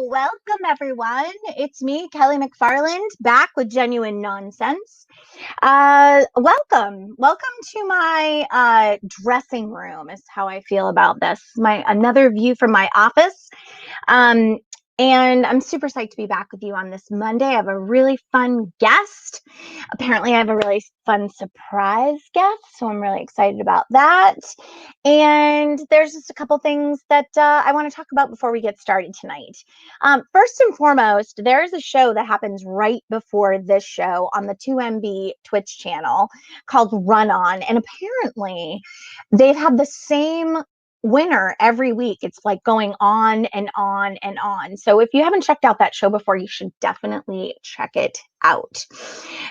Welcome everyone. It's me, Kelly McFarland, back with Genuine Nonsense. Welcome to my dressing room. Is how I feel about this. My another view from my office. Um, and I'm super psyched to be back with you on this Monday. I have a really fun guest. Apparently, I have a really fun surprise guest, so I'm really excited about that. And there's just a couple things that I want to talk about before we get started tonight. First and foremost, there's a show that happens right before this show on the 2MB Twitch channel called Run On. And apparently, they've had the same winner every week. It's like going on and on and on. So if you haven't checked out that show before, you should definitely check it out.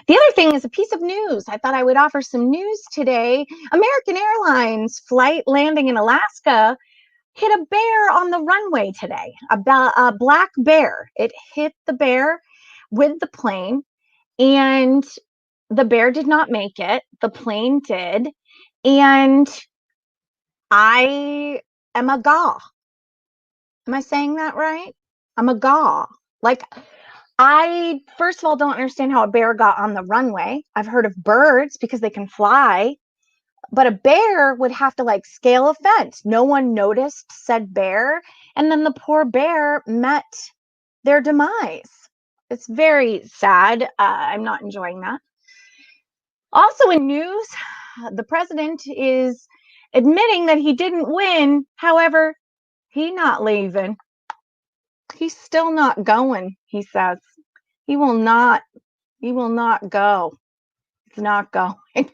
The other thing is a piece of news. I thought I would offer some news today. American Airlines flight landing in Alaska hit a bear on the runway today, a black bear. It hit the bear with the plane, and the bear did not make it. The plane did. And I am a gaw. Am I saying that right? I'm a gaw. Like, I, first of all, don't understand how a bear got on the runway. I've heard of birds because they can fly, but a bear would have to like scale a fence. No one noticed said bear. And then the poor bear met their demise. It's very sad. I'm not enjoying that. Also in news, the president is admitting that he didn't win. However, he's not leaving. He's still not going, he says. He will not go. He's not going.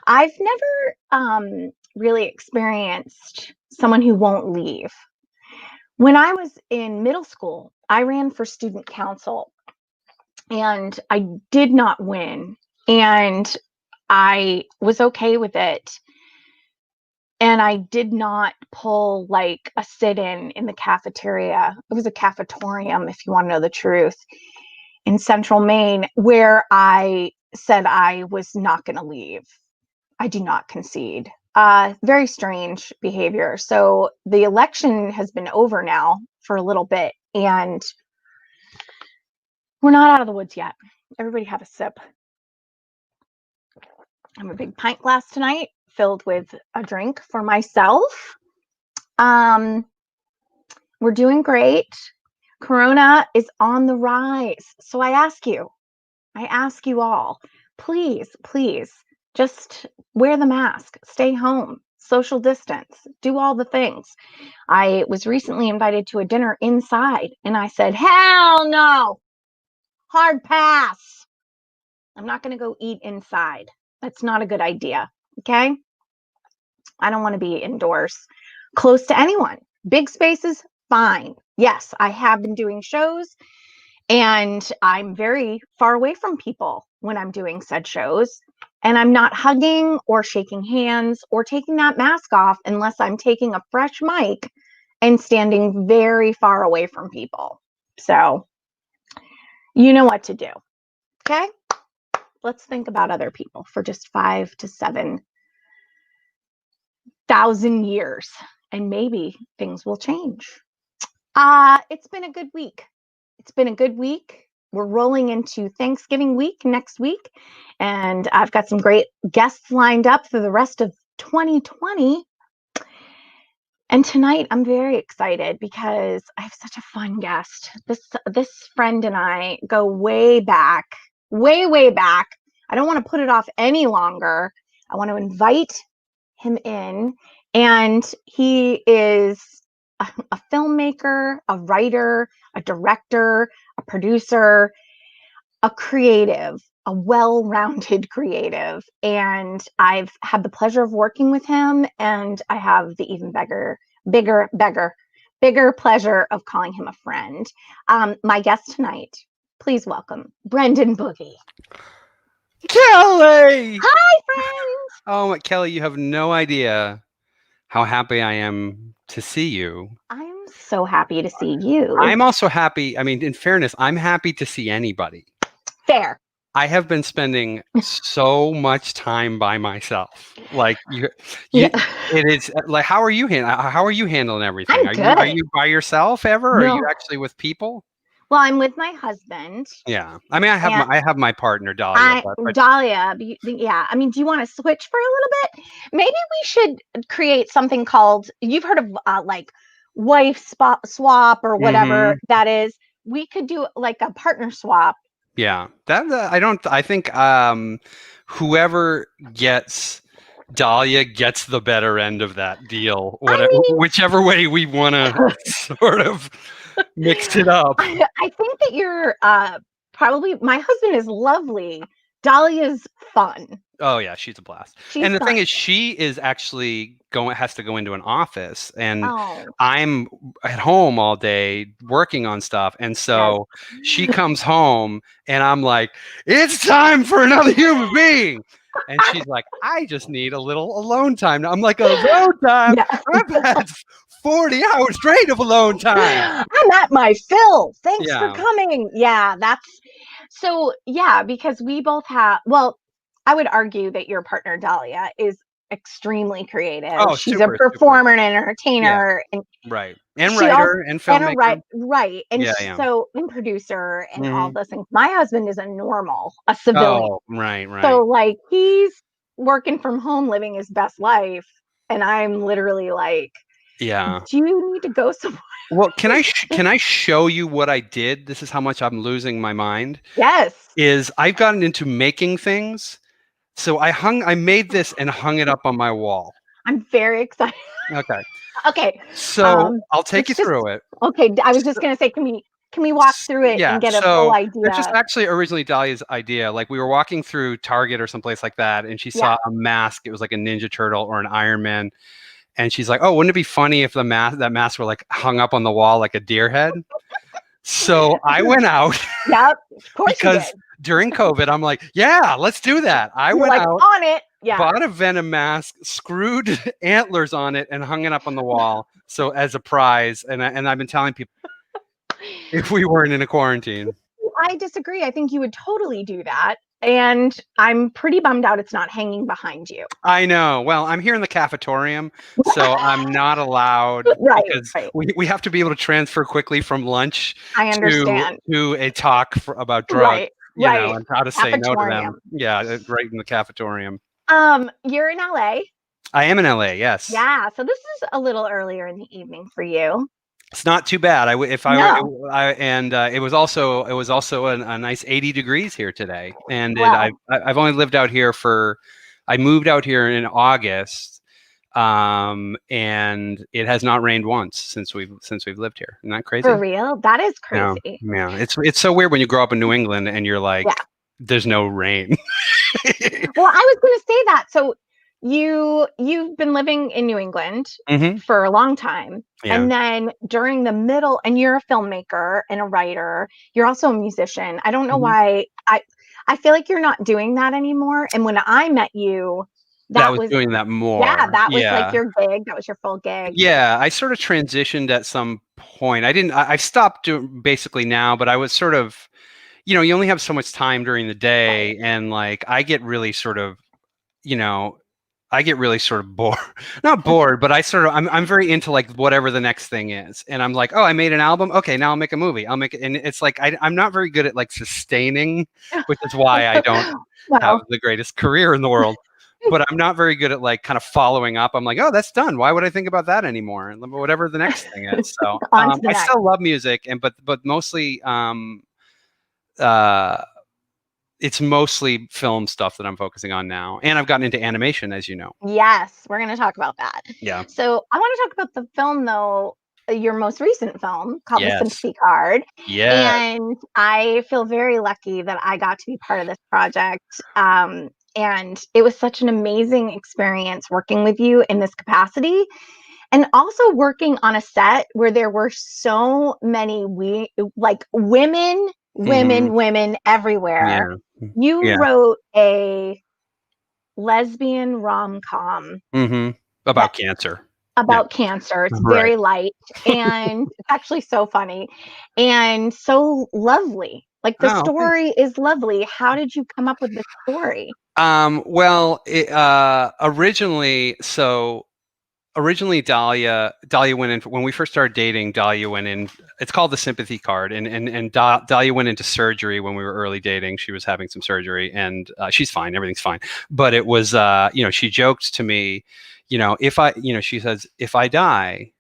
I've never really experienced someone who won't leave. When I was in middle school, I ran for student council and I did not win. And I was okay with it. And I did not pull like a sit-in the cafeteria. It was a cafetorium, if you want to know the truth, in Central Maine, where I said I was not going to leave. I do not concede. Very strange behavior. So the election has been over now for a little bit, and we're not out of the woods yet. Everybody have a sip. I have a big pint glass tonight filled with a drink for myself. We're doing great. Corona is on the rise. So I ask you all, please, just wear the mask, stay home, social distance, do all the things. I was recently invited to a dinner inside and I said, hell no, hard pass. I'm not going to go eat inside. That's not a good idea. Okay. I don't want to be indoors close to anyone. Big spaces, fine. Yes, I have been doing shows and I'm very far away from people when I'm doing said shows. And I'm not hugging or shaking hands or taking that mask off unless I'm taking a fresh mic and standing very far away from people. So you know what to do. Okay? Let's think about other people for just 5,000 to 7,000 years, and maybe things will change. It's been a good week. We're rolling into Thanksgiving week next week, and I've got some great guests lined up for the rest of 2020. And tonight I'm very excited because I have such a fun guest. This friend and I go way back. I don't want to put it off any longer. I want to invite him in, and he is a filmmaker, a writer, a director, a producer, a creative, a well-rounded creative. And I've had the pleasure of working with him, and I have the even bigger pleasure of calling him a friend. My guest tonight, please welcome Brendan Boogie. Kelly! Hi, friend! Oh, Kelly, you have no idea how happy I am to see you. I'm so happy to see you. I'm also happy. I mean, in fairness, I'm happy to see anybody. Fair. I have been spending so much time by myself. Like you, Yeah. it is like how are you handling everything? I'm Are good. you by yourself ever? Or are you No. actually with people? Well, I'm with my husband Yeah. I mean, and I have my partner Dahlia, but Dahlia. Yeah. I mean, do you want to switch for a little bit? Maybe we should create something called, you've heard of like wife swap or whatever mhm. that is. We could do like a partner swap. Yeah. That I don't I think whoever gets Dahlia gets the better end of that deal. I mean, Whichever way we want to sort of mix it up. I think that you're probably, my husband is lovely. Dahlia's fun. Oh yeah, she's a blast. She's And the thing fun. is, she is actually has to go into an office, and Oh, I'm at home all day working on stuff, and yes. so she comes home, and I'm like, "It's time for another human being," and she's like, "I just need a little alone time." I'm like, "Alone time? Yeah. I've had 40 hours straight of alone time." I'm at my fill. Thanks for Yeah. coming. Yeah, that's so, yeah, because we both have, well, I would argue that your partner Dahlia is extremely creative. Oh, She's a super, super. performer and an Yeah. entertainer, and Right. And she also, writer and and a filmmaker. right, and Yeah, yeah. so and producer and all hmm those things. My husband is a civilian. Oh, right, So, right. like, he's working from home, living his best life, and I'm literally like, Yeah. "Do you need to go somewhere?" Well, can I show you what I did? This is how much I'm losing my mind. Yes. Is I've gotten into making things. So I made this and hung it up on my wall. I'm very excited. Okay. Okay, So I'll take you let's just through it. okay, I was just So, gonna say, can we walk through it yeah. and get a full So this was idea? actually originally Dahlia's idea. Like we were walking through Target or someplace like that, and she Yeah. saw a mask. It was like a Ninja Turtle or an Iron Man. And she's like, "Oh, wouldn't it be funny if that mask were like hung up on the wall like a deer head?" So I went out Yep, of course you because did. during COVID, I'm like, "Yeah, let's do that." I You're went like, out, "On it." Yeah. bought a Venom mask, screwed antlers on it, and hung it up on the wall. So as a prize, and I've been telling people if we weren't in a quarantine. I disagree. I think you would totally do that, and I'm pretty bummed out it's not hanging behind you. I know. Well, I'm here in the cafetorium, so I'm not allowed Right, because right. we have to be able to transfer quickly from lunch I understand. to a talk about drugs, Right, right. and how to say no to them. Cafetorium. Yeah, right in the cafetorium. You're in LA. I am in LA, yes. Yeah, so this is a little earlier in the evening for you. It's not too bad. If I No. were, and it was also a nice 80 degrees here today, and Well, I've only lived out here I moved out here in August, and it has not rained once since we've lived here. Isn't that crazy? for real? That is Yeah, crazy. yeah. It's so weird when you grow up in New England and you're like, Yeah. there's no rain. Well, I was gonna say that. So you've been living in New England hmm for a long time. Yeah. And then during the middle, and you're a filmmaker and a writer, you're also a musician. I don't know hmm why I feel like you're not doing that anymore. And when I met you, That that was was, doing that yeah, more. that was like Yeah. your gig. That was your full gig. Yeah, I sort of transitioned at some point. I didn't. I stopped doing basically now, but I was sort of, you only have so much time during the Right. day, and like I get really sort of, you know, I get really sort of bored. Not bored, but I'm very into like whatever the next thing is, and I'm like, oh, I made an album. Okay, now I'll make a movie. I'll make it, and it's like I'm not very good at like sustaining, which is why I don't have Well, the greatest career in the world. But I'm not very good at like kind of following up. I'm like, oh, that's done. Why would I think about that anymore? And whatever the next thing is. So on to the I next. still love music, and but mostly uh, it's mostly film stuff that I'm focusing on now. And I've gotten into animation, as you know. Yes, we're going to talk about that. Yeah. So I want to talk about the film, though, your most recent film called The Yes. Sympathy Card. Yeah. And I feel very lucky that I got to be part of this project. And it was such an amazing experience working with you in this capacity. And also working on a set where there were so many women, hmm women everywhere. Yeah. You Yeah. wrote a lesbian rom-com hmm that About cancer. Yeah. about cancer. It's Right. very light and it's actually so funny and so lovely. Like, the Oh, okay. story is lovely. How did you come up with this story? Well, originally Dahlia went in when we first started dating. Dahlia went in. It's called the sympathy card, and Dahlia went into surgery when we were early dating. She was having some surgery, and she's fine. Everything's fine. But it was, she joked to me, she says, if I die,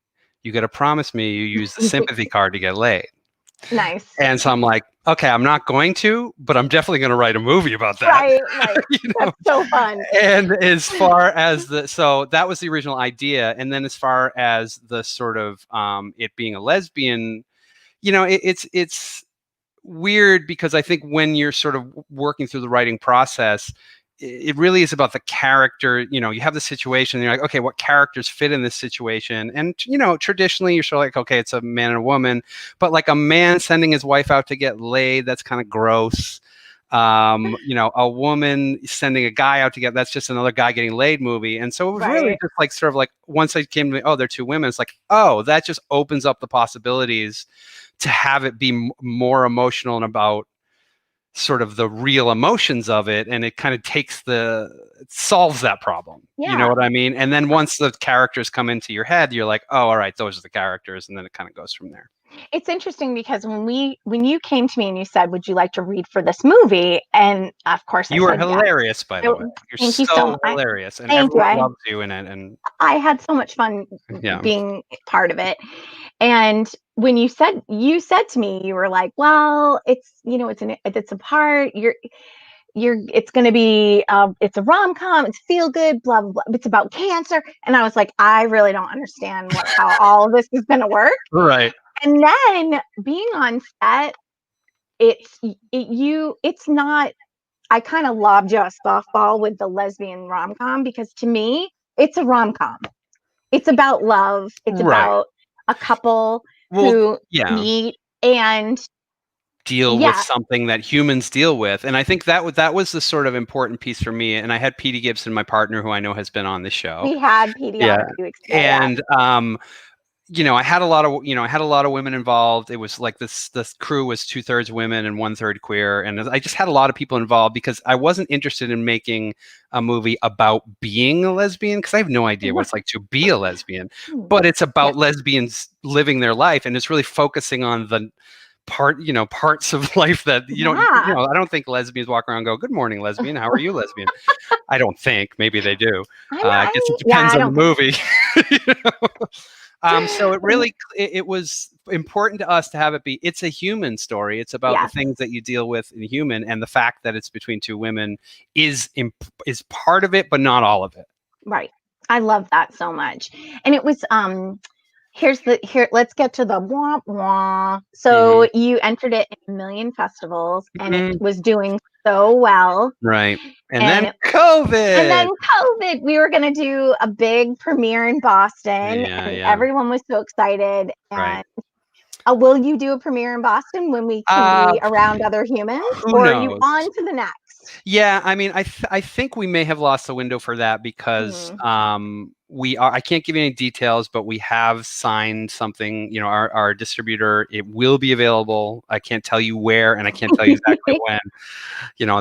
you got to promise me you use the sympathy card to get laid. Nice. And so I'm like, okay, I'm not going to, but I'm definitely going to write a movie about that. Right. That's so fun. And as far as so that was the original idea. And then as far as the sort of it being a lesbian, it's weird because I think when you're sort of working through the writing process, it really is about the character. You have the situation and you're like, okay, what characters fit in this situation? And, traditionally you're sort of like, okay, it's a man and a woman, but like a man sending his wife out to get laid, that's kind of gross. A woman sending a guy out to get, that's just another guy getting laid movie. And so it was really just like, sort of like, once I came to me, oh, they're two women. It's like, oh, that just opens up the possibilities to have it be more emotional and about sort of the real emotions of it, and it kind of it solves that problem. You know what I mean? And then once the characters come into your head, you're like, oh, all right, those are the characters, and then it kind of goes from there. It's interesting because when you came to me and you said, would you like to read for this movie? And of course you were hilarious, by the way. You're Thank you so much. Hilarious, and everyone loves you in it. And I had so much fun being part of it. And when you said to me, you were like, well, it's a part, it's going to be, it's a rom-com, it's feel good, blah, blah, blah. It's about cancer. And I was like, I really don't understand how all of this is going to work. Right. And then being on set, it's not, I kind of lobbed you a softball with the lesbian rom-com, because to me, it's a rom-com. It's about love. It's about a couple who meet and deal with something that humans deal with. And I think that was the sort of important piece for me. And I had Petey Gibson, my partner, who I know has been on the show. We had Petey on a few weeks ago. And I had a lot of women involved. It was like this crew was 2/3 women and 1/3 queer. And I just had a lot of people involved because I wasn't interested in making a movie about being a lesbian, because I have no idea what it's like to be a lesbian, but it's about lesbians living their life. And it's really focusing on the parts of life that I don't think lesbians walk around and go, good morning, lesbian, how are you, lesbian? I don't think. Maybe they do. I guess it depends on the movie. So it was important to us to have it be, it's a human story. It's about the things that you deal with in human, and the fact that it's between two women is part of it, but not all of it. Right. I love that so much. And it was, let's get to the wah wah. So you entered it in 1 million festivals, and it was doing so well. Right. And then COVID. We were going to do a big premiere in Boston, and everyone was so excited. And will you do a premiere in Boston when we can be around other humans, or are you on to the next? Yeah, I mean, I think we may have lost the window for that because I can't give you any details, but we have signed something, our distributor, it will be available. I can't tell you where, and I can't tell you exactly when,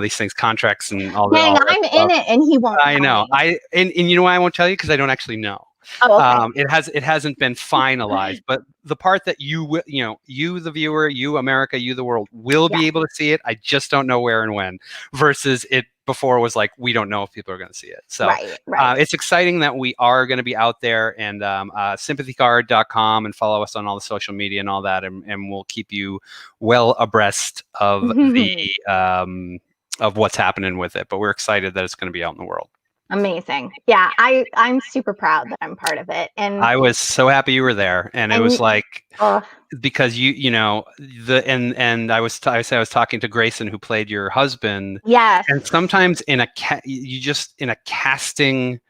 these things, contracts and all that. Dang, I'm in it and he won't. I know. And you know why I won't tell you? Because I don't actually know. Oh, okay. It hasn't been finalized, but the part that you the viewer, you America, you the world will be able to see it. I just don't know where and when, versus it before was like, we don't know if people are going to see it. So it's exciting that we are going to be out there, and sympathycard.com, and follow us on all the social media and all that. And we'll keep you well abreast of of what's happening with it, but we're excited that it's going to be out in the world. Amazing. Yeah, I'm super proud that I'm part of it. And I was so happy you were there. And it was like, because and I was talking to Grayson, who played your husband. Yes. And sometimes in a casting,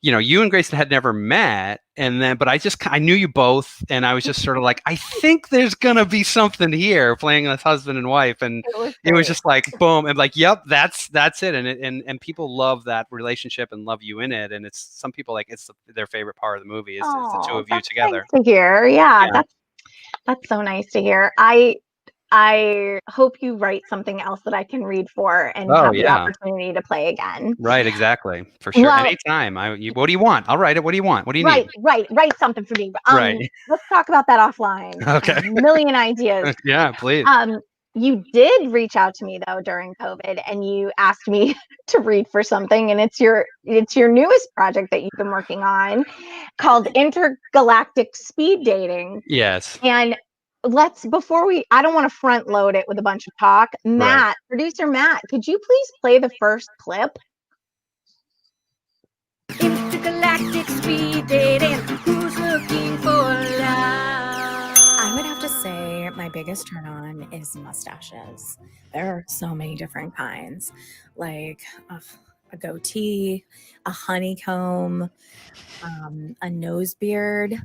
you and Grayson had never met, but I knew you both, and I was just sort of like, I think there's gonna be something here, playing this husband and wife, and it was just like boom, and like, yep, that's it, and people love that relationship and love you in it, and it's some people like it's their favorite part of the movie is the two of you together. Nice to hear. That's so nice to hear. I hope you write something else that I can read for and Oh have the yeah. opportunity to play again. Right, exactly. For sure. Well, Anytime. What do you want? I'll write it. What do you want? What do you need? write something for me. Right. Let's talk about that offline. I have Okay. a million ideas. Yeah, please. You did reach out to me though during COVID, and you asked me to read for something, and it's your newest project that you've been working on, called Intergalactic Speed Dating. Yes. And I don't want to front load it with a bunch of talk. Matt, producer Matt, could you please play the first clip? Intergalactic speed dating. Who's looking for love? I would have to say my biggest turn on is mustaches. There are so many different kinds, like a goatee, a honeycomb, a nose beard,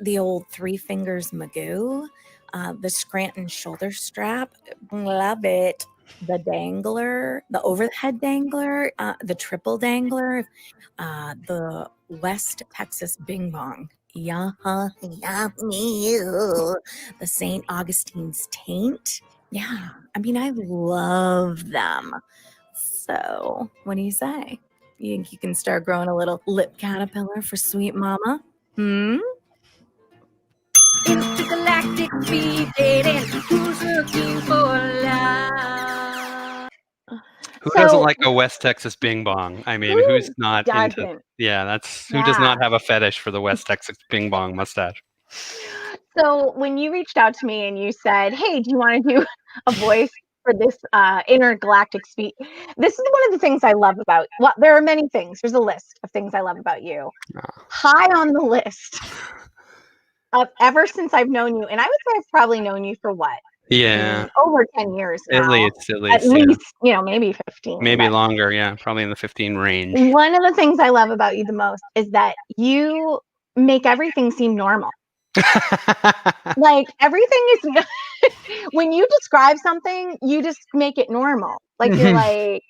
the old Three Fingers Magoo, the Scranton shoulder strap. Love it. The dangler, the overhead dangler, the triple dangler, the West Texas Bing Bong. Yeah, the St. Augustine's taint. Yeah, I mean, I love them. So, what do you say? You think you can start growing a little lip caterpillar for sweet mama? Intergalactic speed dating. Who's looking for love? Who doesn't like a West Texas Bing Bong? I mean, who's not into? doesn't? Yeah, who does not have a fetish for the West Texas Bing Bong mustache? So when you reached out to me and you said, "Hey, do you want to do a voice for this intergalactic speed?" This is one of the things I love about. Well, there are many things. There's a list of things I love about you. High on the list of ever since I've known you, and I would say I've probably known you for what? Yeah, over 10 years now. At least, maybe 15. Maybe longer. Yeah, probably in the 15 range. One of the things I love about you the most is that you make everything seem normal. Like everything is when you describe something, you just make it normal. Like you're like,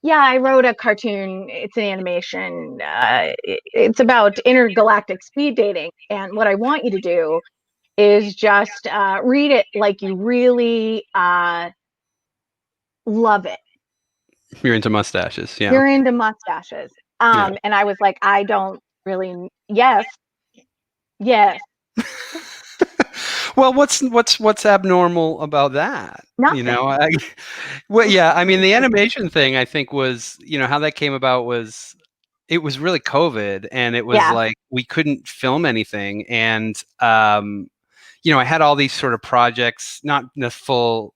yeah, I wrote a cartoon. It's an animation. It's about intergalactic speed dating. And what I want you to do is just read it like you really love it. You're into mustaches. Yeah. You're into mustaches. And I was like, I don't really. Yes. Well, what's abnormal about that? Nothing. You know, I mean, the animation thing, I think was, how that came about was, it was really COVID, and it was like we couldn't film anything, and I had all these sort of projects, not the full,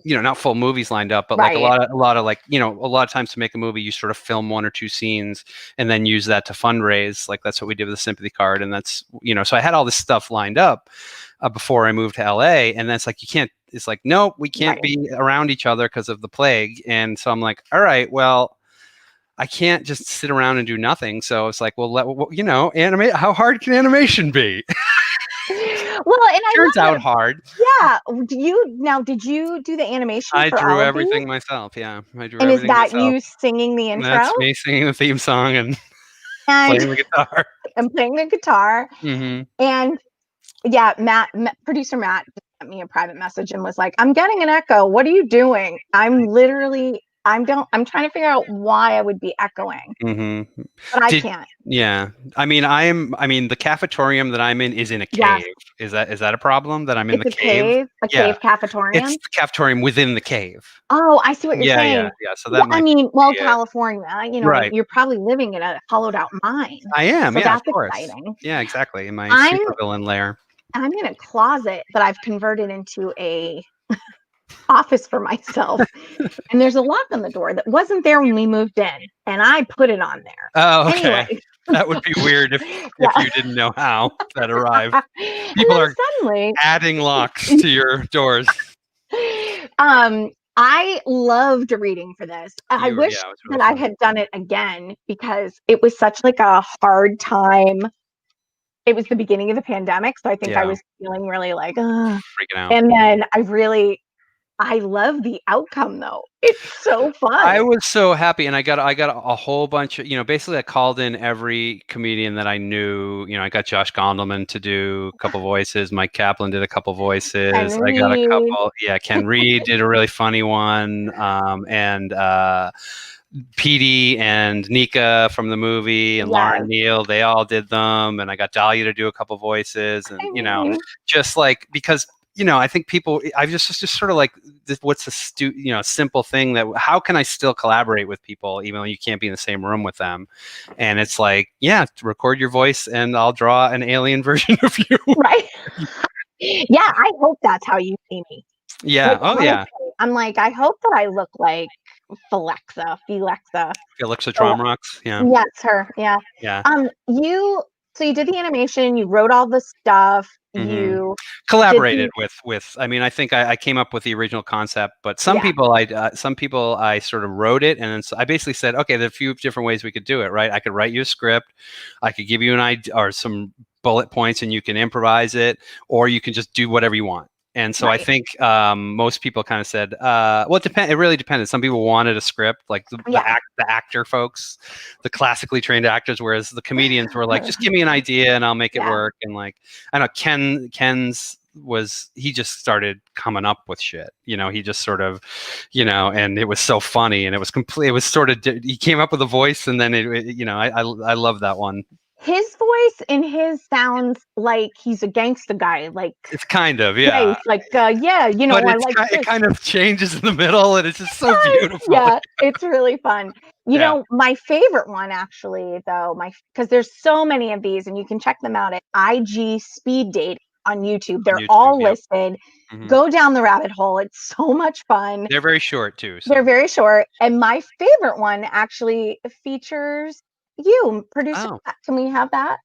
not full movies lined up, but like a lot of times to make a movie, you sort of film 1 or 2 scenes and then use that to fundraise. Like that's what we did with the sympathy card. And that's, so I had all this stuff lined up before I moved to LA, and that's like, it's like, no, we can't be around each other because of the plague. And so I'm like, all right, well, I can't just sit around and do nothing. So it's like, well, animate. How hard can animation be? Well, and it turns out hard. Yeah. Did you do the animation? I drew everything myself. Yeah, I drew. And everything is that myself. you singing the intro? That's me singing the theme song and playing the guitar. I'm playing the guitar. Mm-hmm. And Matt, producer Matt, sent me a private message and was like, "I'm getting an echo. What are you doing?" I'm trying to figure out why I would be echoing, but I can't. Yeah, I mean, the cafetorium that I'm in is in a cave. Is that a problem that I'm in the cave? A cave cafetorium. It's the cafetorium within the cave. Oh, I see what you're saying. Yeah. So that California, you're probably living in a hollowed out mine. I am. So that's of course. Exciting. Yeah, exactly. In my supervillain lair. I'm in a closet that I've converted into a office for myself, and there's a lock on the door that wasn't there when we moved in, and I put it on there. Oh, okay. Anyway. That would be weird if you didn't know how that arrived. People are suddenly adding locks to your doors. I loved reading for this. I wish that I had done it again, because it was such like a hard time. It was the beginning of the pandemic, so I think I was feeling really like freaking out. And then I really I love the outcome though. It's so fun. I was so happy, and I got a whole bunch of, basically I called in every comedian that I knew. I got Josh Gondelman to do a couple voices. Mike Kaplan did a couple voices. Ken I got a Reed. couple. Yeah, Ken Reed did a really funny one. And PD and Nika from the movie and Lauren Neal, they all did them. And I got Dahlia to do a couple voices, and just like, because I think people, I've just sort of like, what's a simple thing that, how can I still collaborate with people even though you can't be in the same room with them? And it's like, yeah, record your voice and I'll draw an alien version of you. Right. Yeah, I hope that's how you see me. Yeah. Like, oh honestly, yeah. I'm like, I hope that I look like Felexa. Alexa Drumrocks. Yeah. Yes, her. Yeah. Yeah. So you did the animation, you wrote all the stuff, Mhm. you Collaborated with. I mean, I think I came up with the original concept, but some people I sort of wrote it, and then I basically said, okay, there are a few different ways we could do it. Right? I could write you a script, I could give you an idea or some bullet points, and you can improvise it, or you can just do whatever you want. And so I think most people kind of said, well, it really depended. Some people wanted a script, like the actor folks, the classically trained actors, whereas the comedians were like, just give me an idea and I'll make it work. And like, I know Ken's he just started coming up with shit. He just sort of, and it was so funny, and it was complete. It was sort of, he came up with a voice, and then I love that one. His voice and his sounds like he's a gangster guy. Like, it's kind of, yeah. Like, but it kind of changes in the middle, and it's just so beautiful. Yeah, it's really fun. My favorite one actually, though, because there's so many of these, and you can check them out at IG Speed Dating on YouTube. They're all listed. Mm-hmm. Go down the rabbit hole. It's so much fun. They're very short too. So. They're very short. And my favorite one actually features you, producer. Oh. Can we have that?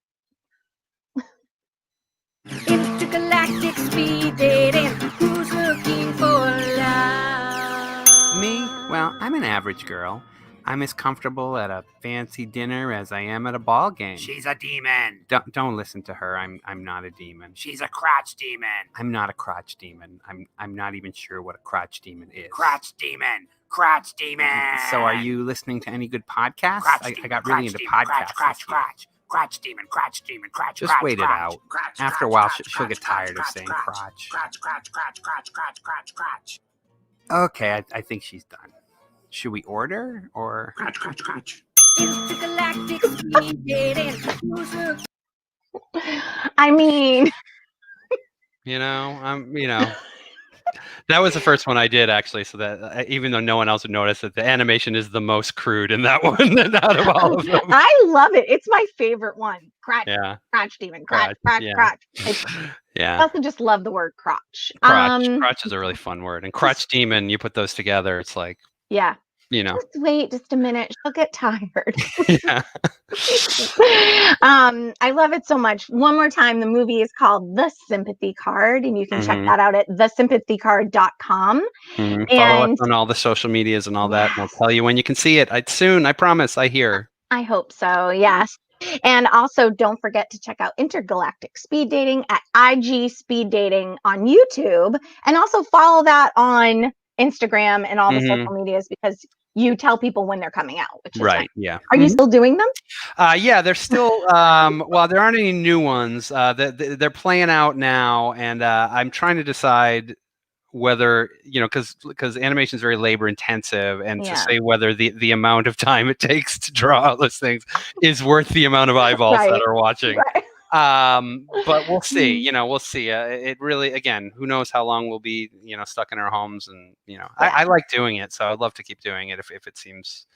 Intergalactic speed dating. Who's looking for love? Me? Well, I'm an average girl. I'm as comfortable at a fancy dinner as I am at a ball game. She's a demon. Don't listen to her. I'm not a demon. She's a crotch demon. I'm not a crotch demon. I'm not even sure what a crotch demon is. Crotch demon. Crotch demon. So are you listening to any good podcasts? I got really into podcasts. Crotch demon. Crotch demon. Crotch. Just wait it out. After a while, she'll get tired of saying crotch. Crotch. Okay, I think she's done. Should we order or? Crotch. Intergalactic speed dating. Who's looking? I mean, that was the first one I did actually. So that even though no one else would notice that the animation is the most crude in that one out of all of them. I love it. It's my favorite one. Crotch demon. Crotch. Yeah. I also just love the word crotch. Crotch is a really fun word. And crotch demon, you put those together, it's like, yeah. Just wait just a minute. She'll get tired. Yeah. I love it so much. One more time, the movie is called The Sympathy Card, and you can check that out at thesympathycard.com. Mm-hmm. Follow us on all the social medias and all that, and I'll tell you when you can see it. Soon, I promise. I hear. I hope so. Yes. And also, don't forget to check out Intergalactic Speed Dating at IG Speed Dating on YouTube, and also follow that on Instagram and all the social medias, because you tell people when they're coming out, which is right. Nice. Yeah. Are you still doing them? Yeah, they're still. Well, there aren't any new ones. They're playing out now, and I'm trying to decide whether because animation is very labor intensive, and to say whether the amount of time it takes to draw all those things is worth the amount of eyeballs that are watching. Right. But we'll see. We'll see. It really, again, who knows how long we'll be, stuck in our homes, and I like doing it, so I'd love to keep doing it if it seems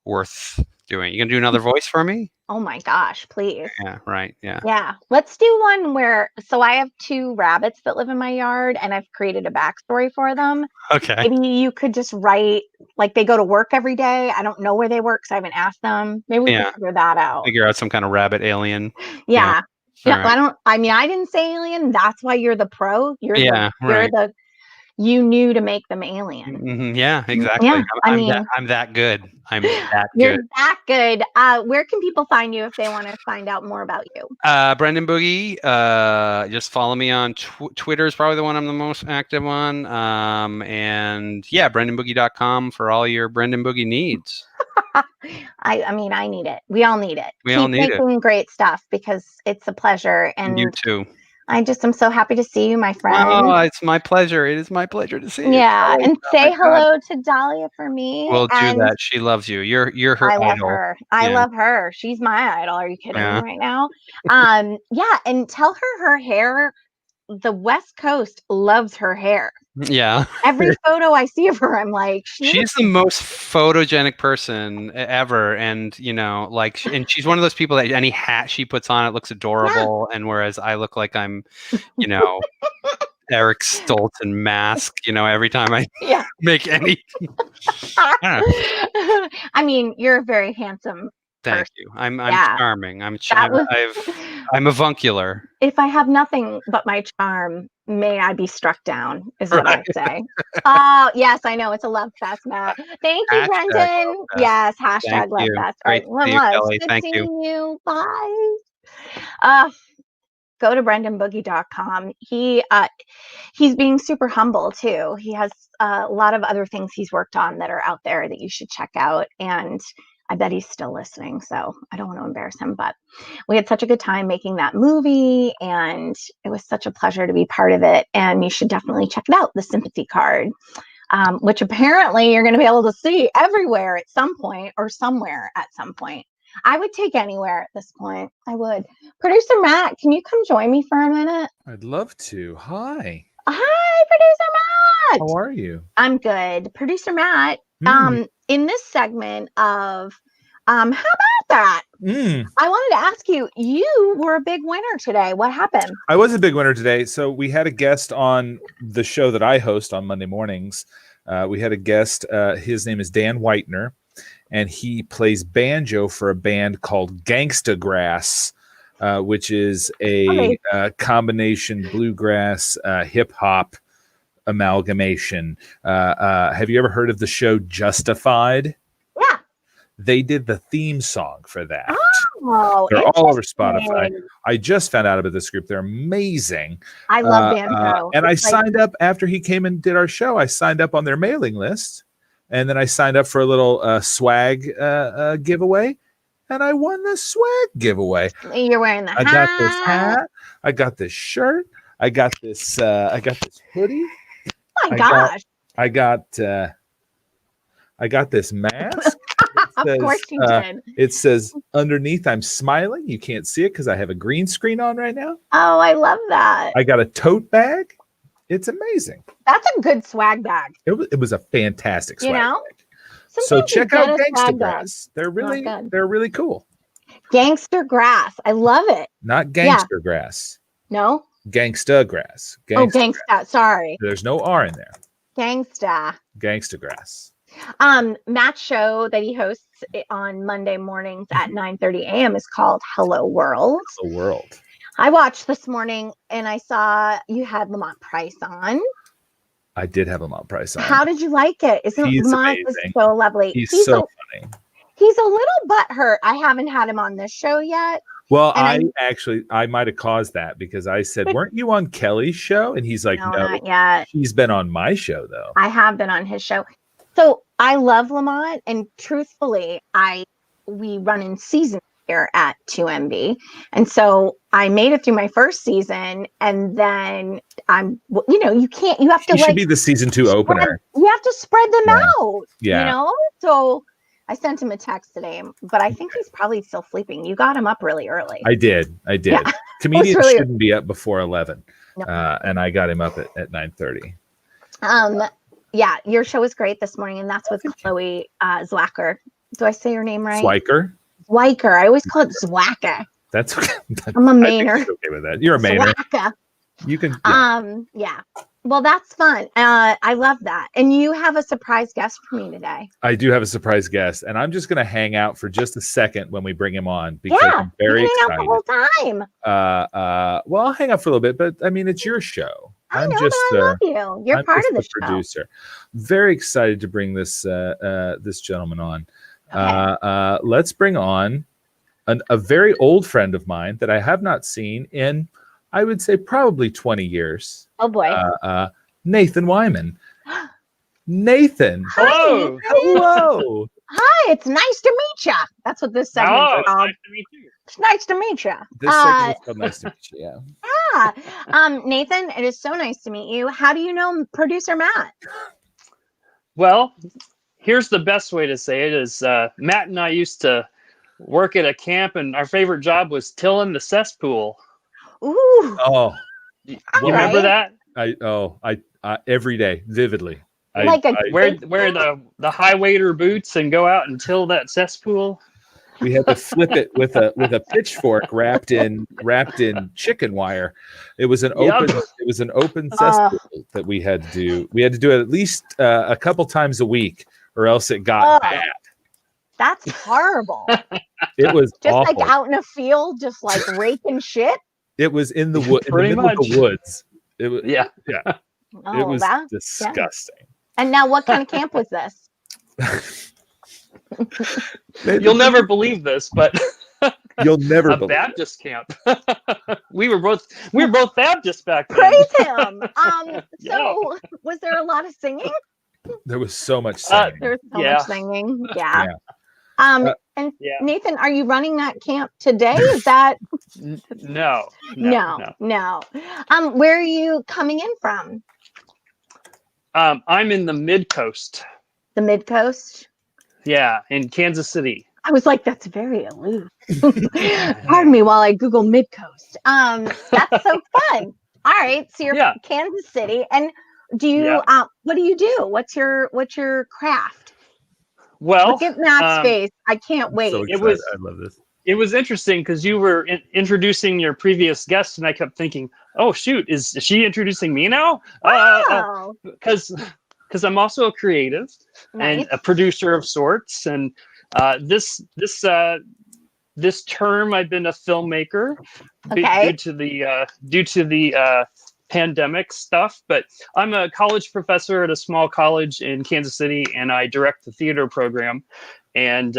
worth doing. You gonna do another voice for me? Oh my gosh, please. Yeah, right. Yeah. Yeah. Let's do one where, so I have 2 rabbits that live in my yard, and I've created a backstory for them. Okay. Maybe you could just write, like, they go to work every day. I don't know where they work because I haven't asked them. Maybe we can figure that out. Figure out some kind of rabbit alien. Yeah. Right. I didn't say alien. That's why you're the pro. You're the you knew to make them alien. Yeah, exactly. Yeah, I I'm mean, that good. I'm that you're good. that good. Where can people find you if they want to find out more about you? Brendan Boogie. Just follow me on Twitter is probably the one I'm the most active on. And yeah, BrendanBoogie.com for all your Brendan Boogie needs. I mean, I need it. We all need it. We all Keep need it. making great stuff because it's a pleasure. And You too. I just am so happy to see you, my friend. Oh, it's my pleasure. It is my pleasure to see you. Yeah, Kelly. and Oh say my God. hello to Dahlia for me. We'll do and that. She loves you. You're her I love idol. her. I Yeah. love her. She's my idol. Are you kidding Yeah. me right now? Yeah, and tell her hair. The West Coast loves her hair. Yeah. Every photo I see of her, I'm like, She's the most photogenic person ever, and and she's one of those people that any hat she puts on, it looks adorable. And whereas I look like I'm, Eric Stoltz mask, every time I Yeah. make any. I mean, you're a very handsome. Thank you. I'm Yeah. charming. I'm avuncular. If I have nothing but my charm, may I be struck down, is what I Right. say. Oh, yes, I know. It's a love fest, Matt. Thank you, Hashtag Brendan. love fest. Yes, hashtag Thank love you. fest. Great to see you, Kelly. Good Thank you. seeing you. Bye. Go to brendanboogie.com. He's being super humble too. He has a lot of other things he's worked on that are out there that you should check out. And I bet he's still listening, so I don't want to embarrass him, but we had such a good time making that movie, and it was such a pleasure to be part of it. And you should definitely check it out, The Sympathy Card, which apparently you're going to be able to see everywhere at some point or somewhere at some point. I would take anywhere at this point. I would. Producer Matt, can you come join me for a minute? I'd love to. Hi. Hi, Producer Matt. How are you? I'm good. Producer Matt, in this segment of how about that? I wanted to ask you, you were a big winner today. What happened? I was a big winner today. So we had a guest on the show that I host on Monday mornings. We had a guest. His name is Dan Whitener, and he plays banjo for a band called Gangsta Grass, which is a combination bluegrass, hip hop amalgamation. Have you ever heard of the show Justified? Yeah. They did the theme song for that. Oh, they're all over Spotify. I just found out about this group. They're amazing. I love banjo. And I signed up after he came and did our show. I signed up on their mailing list, and then I signed up for a little swag giveaway, and I won the swag giveaway. You're wearing the hat. I got this hat. I got this shirt. I got this hoodie. Oh my gosh. I got this mask. Of course you did. It says underneath, I'm smiling. You can't see it because I have a green screen on right now. Oh, I love that. I got a tote bag. It's amazing. That's a good swag bag. It was a fantastic swag bag. So Sometimes you check out get a Gangsta swag bag. Grass. They're really cool. Gangster Grass. I love it. Not Gangster Grass. No? Gangsta Grass. Gangsta. Sorry. There's no R in there. Gangsta. Gangsta Grass. Matt's show that he hosts on Monday mornings at 9:30 a.m. is called Hello World. The world. I watched this morning and I saw you had Lamont Price on. I did have Lamont Price on. How did you like it? He's Lamont is amazing. so lovely. He's so funny. He's a little butthurt. I haven't had him on this show yet. Well, I might have caused that because I said, weren't you on Kelly's show? And he's like, no, not yet. He's been on my show though. I have been on his show. So I love Lamont, and truthfully, we run in season here at 2MB. And so I made it through my first season, and then you have to should be the season 2 opener. You have to spread them out. Yeah. So I sent him a text today, but I think he's probably still sleeping. You got him up really early. I did. Yeah. Comedians shouldn't be up before 11. No. And I got him up at 9:30. Yeah, your show was great this morning, and that's with Chloe Zwacker. Do I say your name right? Zwiker. I always call it Zwacka. That's okay. I'm a Mainer. Okay with that. You're a Mainer. Zwacka. You can. Yeah. Well, that's fun. I love that. And you have a surprise guest for me today. I do have a surprise guest, and I'm just going to hang out for just a second when we bring him on because I'm very hang excited. out the whole time. Well, I'll hang out for a little bit, but I mean, it's your show. I I'm know just that. I love you. You're I'm part just of the the show. producer. Very excited to bring this this gentleman on. Okay. Let's bring on a very old friend of mine that I have not seen in, I would say, probably 20 years. Oh boy. Nathan Wyman. Nathan, Hello. hello. Hi, it's nice to meet you. That's what this segment's Oh, called. nice to meet you. It's nice to meet you. This segment is called Nice to Meet You. Yeah. Nathan, it is so nice to meet you. How do you know producer Matt? Well, here's the best way to say it is Matt and I used to work at a camp, and our favorite job was tilling the cesspool. Ooh, Oh, You All remember right. that? I every day, vividly. Like a- Wear the high waiter boots and go out and till that cesspool. We had to flip it with a pitchfork wrapped in chicken wire. It was an Yep. open cesspool that we had to do. We had to do it at least a couple times a week, or else it got Oh. bad. that's horrible. It was Just awful. like out in a field, just like raking shit. It was in the wood, in the Pretty middle of the much. woods. It was Yeah. Oh, it was that. disgusting. And now, what kind of camp was this? You'll never believe this, but You'll never a believe it. Baptist camp. we were both Baptist back then. Praise him. Yeah. So, was there a lot of singing? There was so much singing. There was so Yeah. much singing. Yeah. Yeah. And Yeah. Nathan, are you running that camp today? Is that No. no? Where are you coming in from? I'm in the mid coast. The Mid Coast. Yeah, in Kansas City. I was like, that's very aloof. Pardon me while I Google Mid Coast. That's so fun. All right, so you're Yeah. Kansas City, and do you? Yeah. What do you do? What's your craft? Well, Look at Matt's face. I can't wait. So It excited. was- I love this. it was interesting because you were introducing your previous guest, and I kept thinking, "Oh shoot, is she introducing me now?" Wow. Because I'm also a creative Nice. and a producer of sorts, and this term I've been a filmmaker Okay. due to the pandemic stuff. But I'm a college professor at a small college in Kansas City, and I direct the theater program. And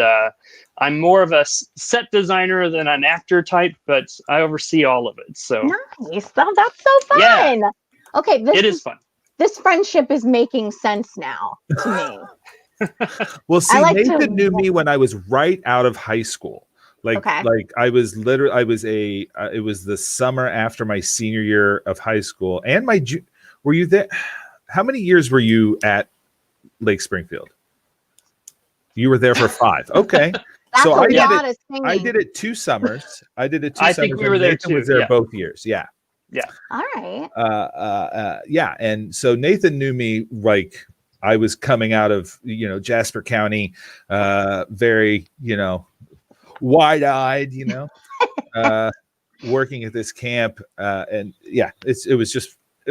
I'm more of a set designer than an actor type, but I oversee all of it. So Nice. Oh, that's so fun. Yeah. Okay, it is fun. this friendship is making sense now to me. Well, see, like to- Nathan knew me when I was right out of high school. Okay. Like I was it was the summer after my senior year of high school and were you there? How many years were you at Lake Springfield? You were there for 5. Okay. That's So a I did lot it- of singing. I did it 2 summers. I think we were there Nathan was too, there yeah. both years. Yeah. All right. Yeah. And so Nathan knew me like I was coming out of, Jasper County, very, wide-eyed, working at this camp. And yeah, it was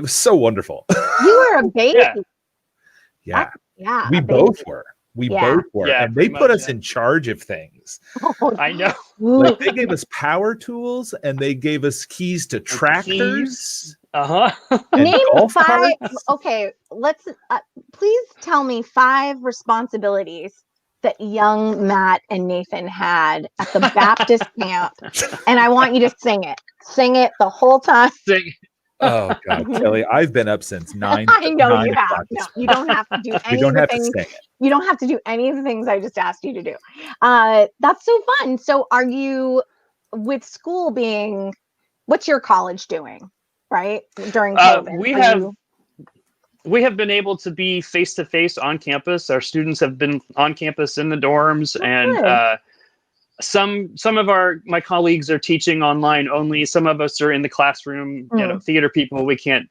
so wonderful. You were a baby. Yeah. Yeah. Yeah. We a baby. both were. Yeah. Yeah, And they pretty put much, us yeah. in charge of things. I know. Like they gave us power tools and they gave us keys to keys. tractors Uh huh. and Name golf 5. carts. Okay, let's please tell me 5 responsibilities that young Matt and Nathan had at the Baptist camp, and I want you to sing it. Sing it the whole time. Sing. Oh God, Kelly, I've been up since 9. I know 9 you have. o'clock No, this you don't have to do We any don't of have the to things. sing it. You don't have to do any of the things I just asked you to do. That's so fun. So, are you with school being? What's your college doing? Right during COVID. We have been able to be face to face on campus. Our students have been on campus in the dorms, and some of my colleagues are teaching online only. Some of us are in the classroom. Theater people, we can't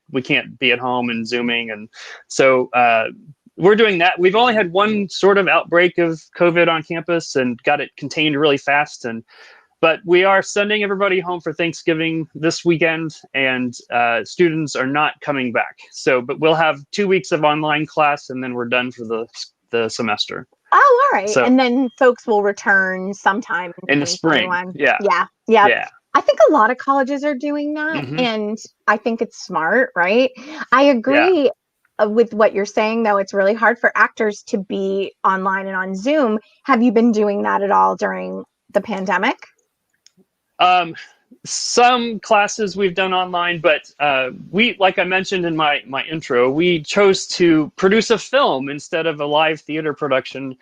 be at home and Zooming, and so we're doing that. We've only had one sort of outbreak of COVID on campus and got it contained really fast, but we are sending everybody home for Thanksgiving this weekend, and students are not coming back. But we'll have 2 weeks of online class, and then we're done for the semester. Oh, all right. So- And then folks will return sometime In the spring. 2021. Yeah. Yeah. Yeah. I think a lot of colleges are doing that, Mhm. and I think it's smart, right? I agree with what you're saying, though. It's really hard for actors to be online and on Zoom. Have you been doing that at all during the pandemic? Some classes we've done online, but like I mentioned in my intro, we chose to produce a film instead of a live theater production,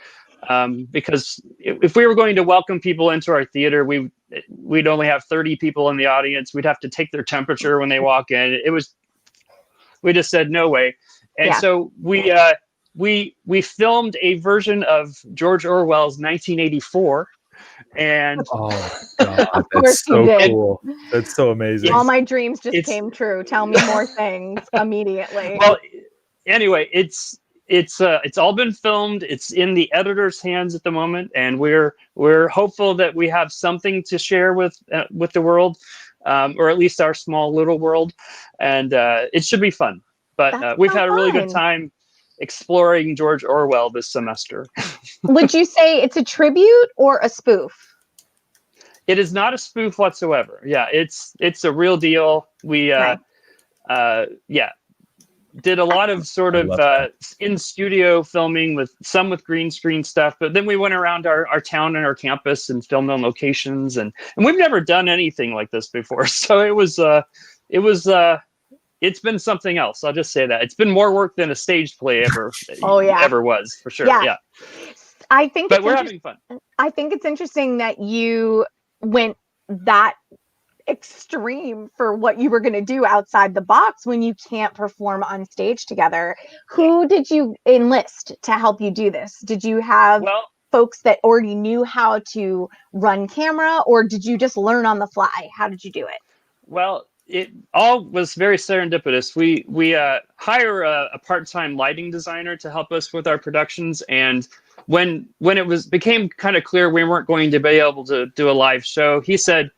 because if we were going to welcome people into our theater, we'd only have 30 people in the audience. We'd have to take their temperature when they walk in. We just said no way, and Yeah. so we filmed a version of George Orwell's 1984. And Oh my God, Of that's course you so did. cool. That's so amazing. All my dreams just it's- came true. Tell me more things immediately. well, anyway, it's all been filmed. It's in the editor's hands at the moment, and we're hopeful that we have something to share with the world, or at least our small little world, and it should be fun. But That's we've so had a really good fun. time exploring George Orwell this semester. Would you say it's a tribute or a spoof? It is not a spoof whatsoever. Yeah, it's a real deal. We did a lot of sort I of love that. in studio filming with green screen stuff, but then we went around our town and our campus and filmed on locations, and we've never done anything like this before. So it's been something else. I'll just say that it's been more work than a stage play ever ever was, for sure. Yeah. I think But it's we're having fun. I think it's interesting that you went that extreme for what you were going to do outside the box when you can't perform on stage together. Who did you enlist to help you do this? Did you have Well, folks that already knew how to run camera, or did you just learn on the fly? How did you do it? Well, it all was very serendipitous. We hire a part-time lighting designer to help us with our productions, and when it became kind of clear we weren't going to be able to do a live show, he said,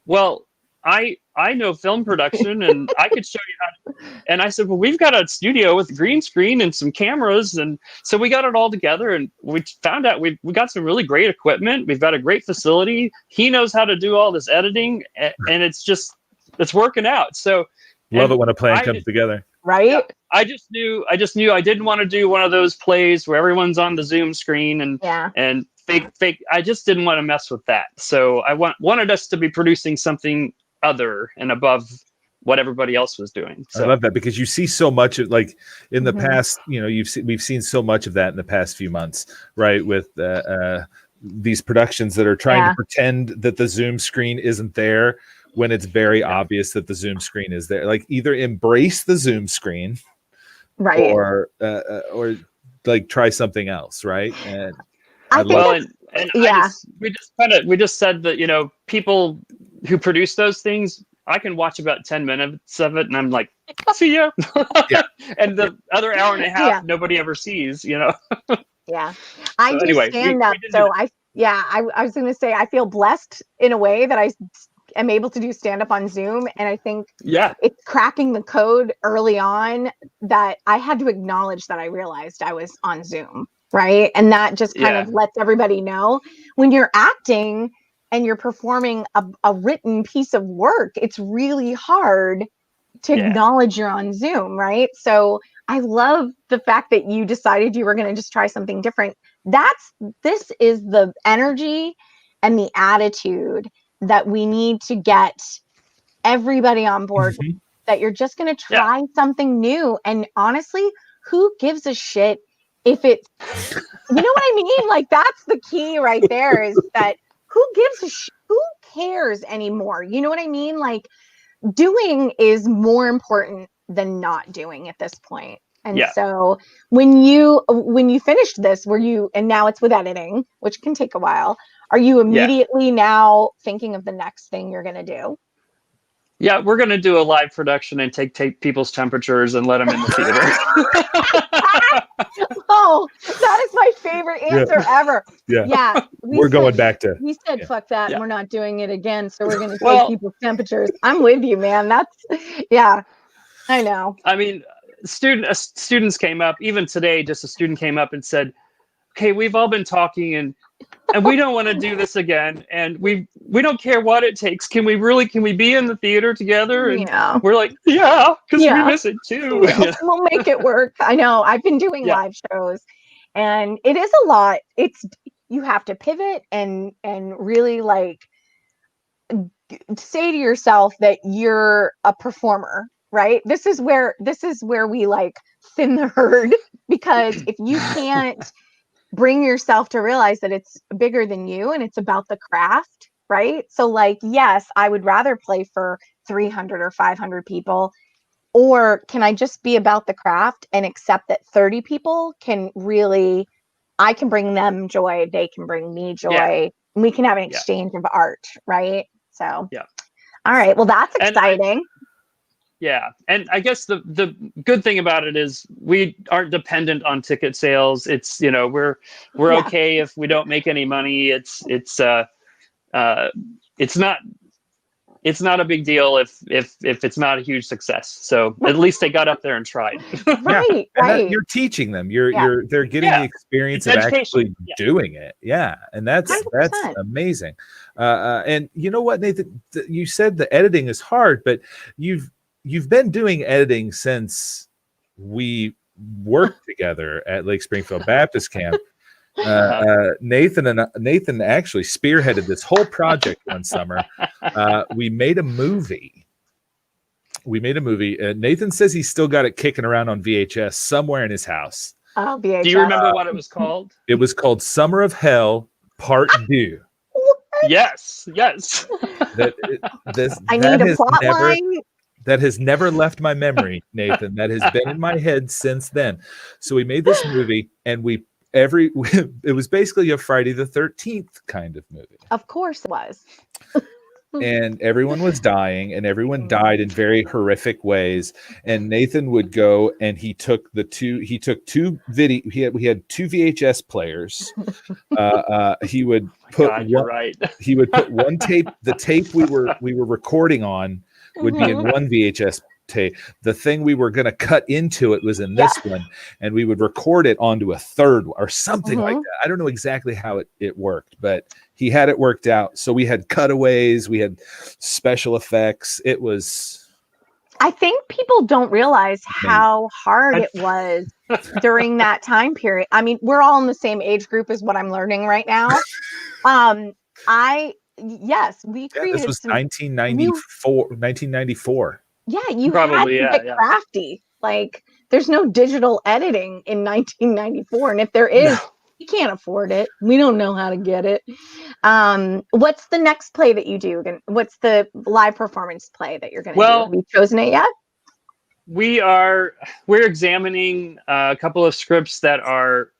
"Well, I know film production, and I could show you how to." And I said, "Well, we've got a studio with a green screen and some cameras," and so we got it all together, and we found out we got some really great equipment. We've got a great facility. He knows how to do all this editing, and it's working out. So Love and it when a plan I comes did- together. Right? Yeah, I just knew I didn't want to do one of those plays where everyone's on the Zoom screen and fake. I just didn't want to mess with that. So I wanted us to be producing something other and above what everybody else was doing. I So love that because you see so much of, like, in the Mhm. past, we've seen so much of that in the past few months, right? With these productions that are trying to pretend that the Zoom screen isn't there when it's very obvious that the Zoom screen is there. Like, either embrace the Zoom screen, Right. or like try something else, right? And I I think love that's- and yeah. we just said that people who produce those things, I can watch about 10 minutes of it and I'm like, see ya. Yeah. And the other hour and a half Yeah. nobody ever sees. Yeah. I So do anyway, stand we up. did So that. I was going to say, I feel blessed in a way that I am able to do stand up on Zoom. And I think Yeah. it's cracking the code early on that I had to acknowledge that I realized I was on Zoom. Right. And that just kind of lets everybody know when you're acting and you're performing a written piece of work, it's really hard to acknowledge you're on Zoom. Right. So I love the fact that you decided you were going to just try something different. This is the energy and the attitude that we need to get everybody on board with, that you're just going to try something new. And honestly, who gives a shit if it's, you know what I mean? Like, that's the key right there, is that who cares anymore? You know what I mean? Like, doing is more important than not doing at this point. And so when you finished this, and now it's with editing, which can take a while, are you immediately now thinking of the next thing you're going to do? Yeah, we're going to do a live production and take people's temperatures and let them in the theater. Oh, that is my favorite answer ever. Yeah. We We're going back to. We said, fuck that. And we're not doing it again. So we're going to take Well- people's temperatures. I'm with you, man. I know. I mean, students came up, even today, just a student came up and said, okay, we've all been talking and and we don't want to do this again, and we don't care what it takes. Can we be in the theater together? And Yeah. we're like, yeah, because Yeah. we miss it too. We'll make it work. I know. I've been doing Yeah. live shows, and it is a lot. You have to pivot and really like say to yourself that you're a performer, right? This is where we like thin the herd, because if you can't bring yourself to realize that it's bigger than you and it's about the craft, right? So like, yes, I would rather play for 300 or 500 people, or can I just be about the craft and accept that 30 people can really, I can bring them joy, they can bring me joy, Yeah. and we can have an Yeah. exchange of art, right? So Yeah. All right, well, that's And exciting. Yeah, and I guess the good thing about it is we aren't dependent on ticket sales. It's we're Yeah. okay if we don't make any money. It's not a big deal if it's not a huge success. So at least they got up there and tried. Right, And right. you're teaching them. Yeah. They're getting Yeah. the experience It's of education. actually Yeah. doing it. Yeah, and that's 100%. amazing. And you know what, Nathan? You said the editing is hard, but you've been doing editing since we worked together at Lake Springfield Baptist Camp. Nathan actually spearheaded this whole project one summer. We made a movie. Nathan says he's still got it kicking around on VHS somewhere in his house. Oh, VHS. Do you remember what it was called? It was called Summer of Hell Part 2. Yes. I need a plot line. That has never left my memory, Nathan. That has been in my head since then. So we made this movie, and it was basically a Friday the 13th kind of movie. Of course it was. And everyone was dying, and everyone died in very horrific ways. And Nathan would go, and we had two VHS players. He would put God, you're right. he would put one tape, the tape we were recording on would be in one VHS tape. The thing we were going to cut into it was in this one, and we would record it onto a third one or something like that. I don't know exactly how it worked, but he had it worked out. So we had cutaways, we had special effects. It was... I think people don't realize how hard it was during that time period. I mean, we're all in the same age group as what I'm learning right now. We created this was some 1994. Yeah, you Probably, had to get crafty. Like, there's no digital editing in 1994, and if there is, we can't afford it. We don't know how to get it. What's the next play that you do? What's the live performance play that you're going to do? Have you chosen it yet? We're examining a couple of scripts that are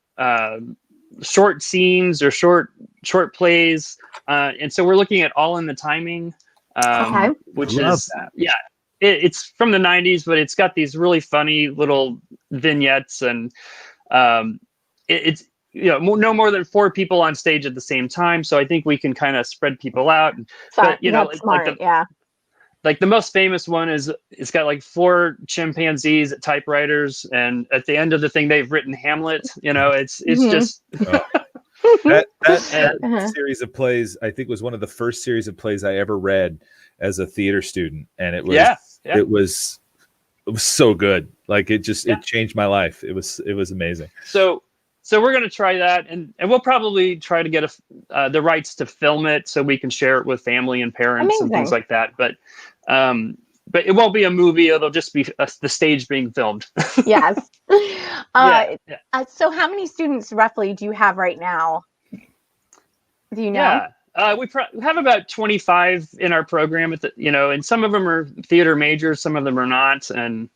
short scenes or short plays, and so we're looking at All in the Timing, which is it's from the 90s, but it's got these really funny little vignettes, and it's no more than 4 people on stage at the same time, so I think we can kind of spread people out. But that's smart. Like the most famous one is it's got like 4 chimpanzees at typewriters, and at the end of the thing they've written Hamlet. It's just that series of plays, I think, was one of the first series of plays I ever read as a theater student, and it was so good. Like it changed my life. It was amazing. So we're going to try that, and we'll probably try to get the rights to film it so we can share it with family and parents and things like that. But it won't be a movie. It'll just be the stage being filmed. Yes. So how many students roughly do you have right now? Do you know? We have about 25 in our program and some of them are theater majors, some of them are not. And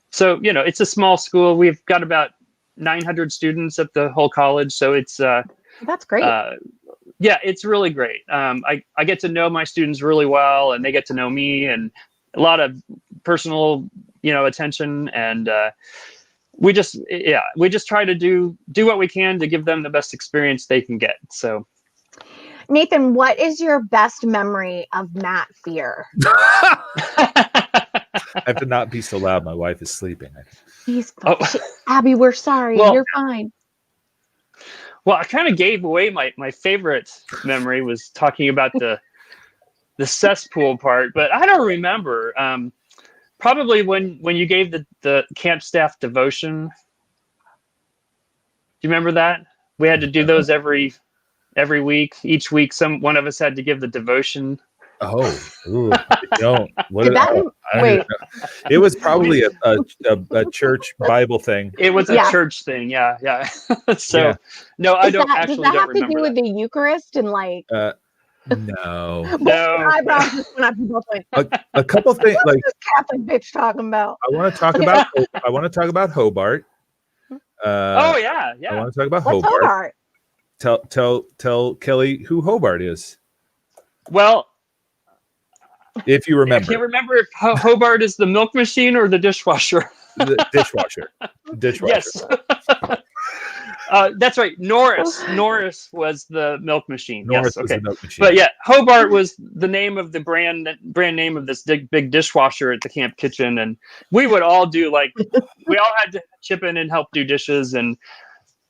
so, it's a small school. We've got about 900 students at the whole college. So it's that's great. It's really great. I get to know my students really well, and they get to know me, and a lot of personal, attention. And we just try to do what we can to give them the best experience they can get. So, Nathan, what is your best memory of Matt Fear? I have to not be so loud. My wife is sleeping. He's Abby, we're sorry. You're fine. Well, I kind of gave away my favorite memory was talking about the cesspool part, but I don't remember. Probably when you gave the camp staff devotion. Do you remember that? We had to do those every week. Each week, one of us had to give the devotion. Oh, ooh, I don't. What Did did that- I don't wait. even know. It was probably a church Bible thing. It was a Yeah. church thing. Yeah. So Yeah. no, I Does don't that actually have don't to do remember with that. the Eucharist and like? No, No. Eyebrows just went up and both went, a couple things What's like this Catholic bitch talking about? I want to talk about. I want to talk about Hobart. Oh yeah, I yeah. want to talk about What's Hobart. Hobart? Tell Kelly who Hobart is, Well, if you I remember. can't remember if Hobart is the milk machine or the dishwasher. The dishwasher. Yes. That's right. Norris was the milk machine. Norris Yes. was Okay. the milk machine. But yeah, Hobart was the name of the brand name of this big dishwasher at the camp kitchen, and we would all do we all had to chip in and help do dishes, and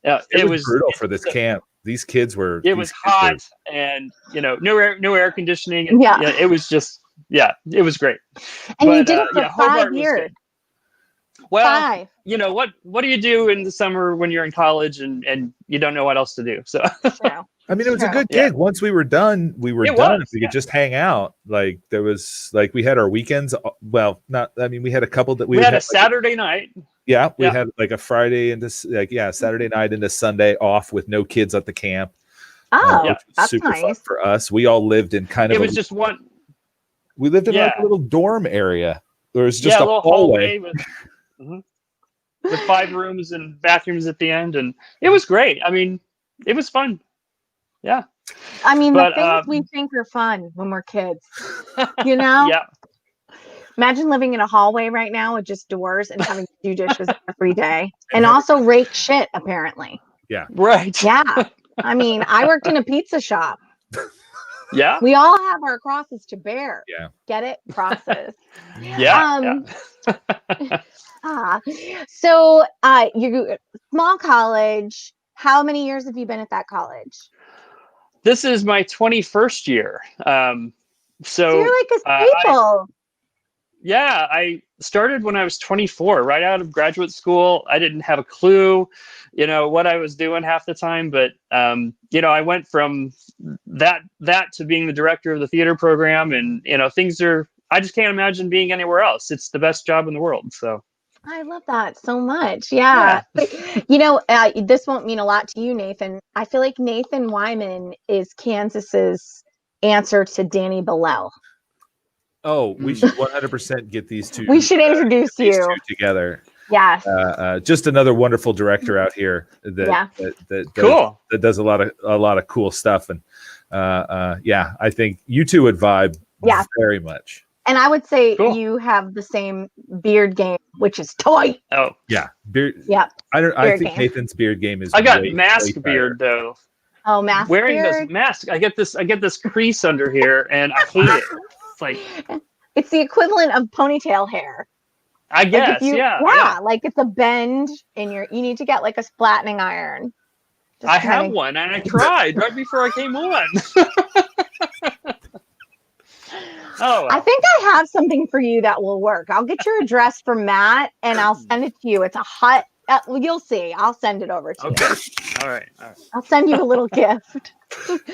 it was brutal for this camp. These kids were. It was hot, and no air conditioning. And, Yeah. it was just it was great. And you But, did it for Hobart 5 was years. good. Well, 5. what do you do in the summer when you're in college and you don't know what else to do? So True. I mean, it was a True. good Yeah. gig. Once we were done, we were It done. was, We yeah. could just hang out. Like there was, we had our weekends. Well, not. I mean, we had a couple that we had a like, Saturday night. yeah, we Yeah. had like a Friday into Saturday night into Sunday off with no kids at the camp. Oh, which was that's super fun nice. for us. We all lived in kind of. It was just one. We lived in like Yeah. a little dorm area. There was just a a little hallway. with 5 rooms and bathrooms at the end, and it was great. I mean, it was fun. Yeah. I mean, But, the things we think are fun when we're kids. You know? Yeah. Imagine living in a hallway right now with just doors and having to do dishes every day. And also rake shit, apparently. Right. Yeah. I mean, I worked in a pizza shop. Yeah. We all have our crosses to bear. Yeah. Get it? Crosses. Yeah. So you small college. How many years have you been at that college? This is my 21st year. So So you're like a staple. yeah, I started when I was 24, right out of graduate school. I didn't have a clue, what I was doing half the time, but I went from that to being the director of the theater program, and I just can't imagine being anywhere else. It's the best job in the world. So I love that so much. Yeah. But, this won't mean a lot to you, Nathan. I feel like Nathan Wyman is Kansas's answer to Danny Bellel. Oh, we should 100% get these two. We should introduce these you. two together. Yes. Just another wonderful director out here that cool. that does a lot of cool stuff, and I think you two would vibe very much. And I would say Cool. you have the same beard game, which is tight. Oh, Yeah, beard. Yeah. I Beard think game. Nathan's beard game is. I got way mask better. beard though. Oh, mask Wearing beard. this mask, I get this crease under here, and I hate it. It's like, It's the equivalent of ponytail hair. I Like guess, if you, yeah. like it's a bend in you need to get like a splattening iron. Just I kinda- have one, and I tried right before I came on. Oh, I think I have something for you that will work. I'll get your address from Matt and I'll send it to you. It's a hot, you'll see. I'll send it over to okay. you. All right. I'll send you a little gift.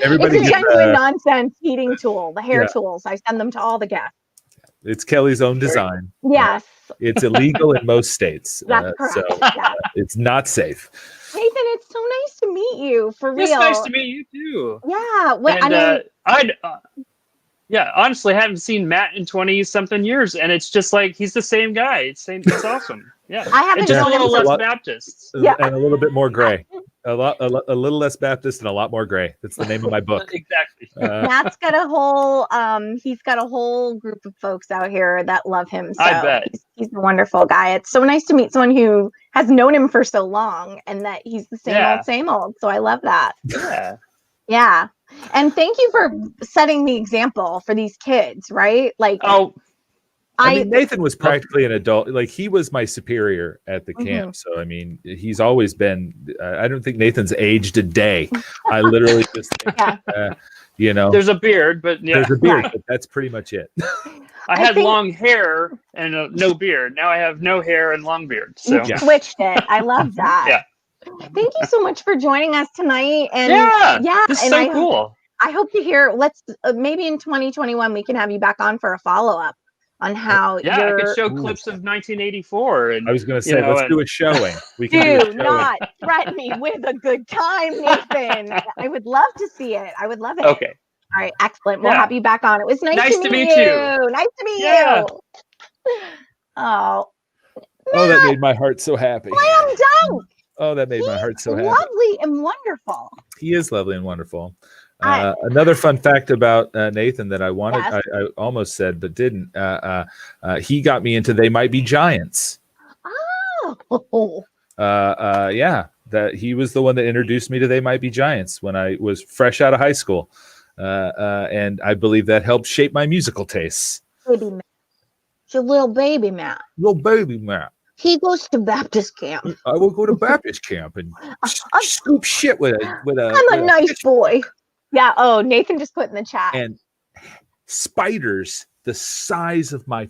Everybody It's a gets, genuine nonsense heating tool, the hair Yeah. tools. I send them to all the guests. It's Kelly's own design. Yes, It's illegal in most states, that's correct. so Yeah. it's not safe. Nathan, it's so nice to meet you for real. It's nice to meet you too. Yeah. Well, And I mean, honestly, I haven't seen Matt in 20-something years, and it's just like he's the same guy. It's awesome. Yeah. I haven't And just a known him little for less for- Baptists. Yeah. And a little bit more gray. A little less Baptist and a lot more gray. That's the name of my book. Exactly. Matt's got a whole he's got a whole group of folks out here that love him. So I bet. he's a wonderful guy. It's so nice to meet someone who has known him for so long and that he's the same old. So I love that. Yeah. Yeah. And thank you for setting the example for these kids, right? Like Oh, I mean, Nathan was practically an adult. Like, he was my superior at the Mhm. camp. So, I mean, he's always been. I don't think Nathan's aged a day. I literally just think, Yeah. you know, There's a beard, but yeah, there's a beard, Right. but that's pretty much it. I I had think- long hair and no beard. Now I have no hair and long beard. So You switched it. I love that. Yeah. Thank you so much for joining us tonight. And yeah, this is and so I cool. I hope to hear. Let's maybe in 2021 we can have you back on for a follow up on how Yeah, I you're. could show Ooh. clips of 1984. And I was going to you say, know, let's do a showing. We can do a Do showing. not threaten me with a good time, Nathan. I would love to see it. I would love it. Okay. All right, excellent. We'll Yeah. have you back on. It was nice to meet you. you. Nice to meet Yeah. you. Oh, Oh, that made my heart so happy. slam dunk. Oh, that made my heart so happy. Lovely and wonderful. He is lovely and wonderful. I- Another fun fact about Nathan that I wanted, Yes. I almost said but didn't. He got me into They Might Be Giants. Oh, Yeah, that he was the one that introduced me to They Might Be Giants when I was fresh out of high school, and I believe that helped shape my musical tastes. baby Matt. It's your little baby Matt. Little baby Matt, He goes to Baptist camp. I will go to Baptist camp and scoop shit with a I'm with a nice pitch- boy. Yeah. Oh, Nathan just put in the chat. and spiders the size of my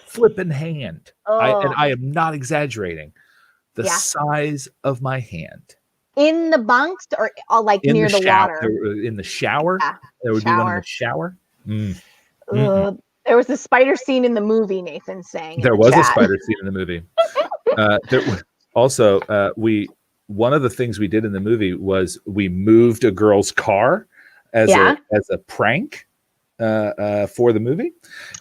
flipping hand. Oh, I am not exaggerating. The Yeah. size of my hand. in the bunks or like In near the shower, water. in the shower. Yeah, There would be one in shower. the shower. Mm. There was a spider scene in the movie. Nathan's saying in There the was a chat. spider scene in the movie. Also, one of the things we did in the movie was we moved a girl's car as Yeah. a prank for the movie.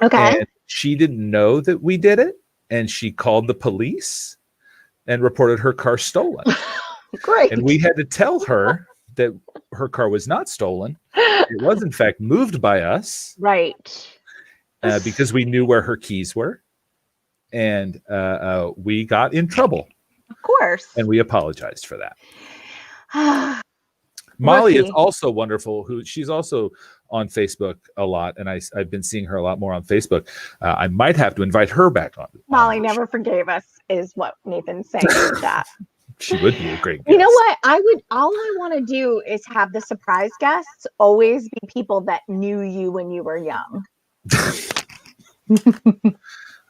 Okay. And she didn't know that we did it, and she called the police and reported her car stolen. Great. And we had to tell her that her car was not stolen. It was, in fact, moved by us Right. because we knew where her keys were. And we got in trouble, Of course. and we apologized for that. Molly is Rookie. also wonderful. She's also on Facebook a lot, and I've been seeing her a lot more on Facebook. I might have to invite her back on. Molly never forgave us, is what Nathan's saying in the chat. She would be a great guest. You know what? All I want to do is have the surprise guests always be people that knew you when you were young.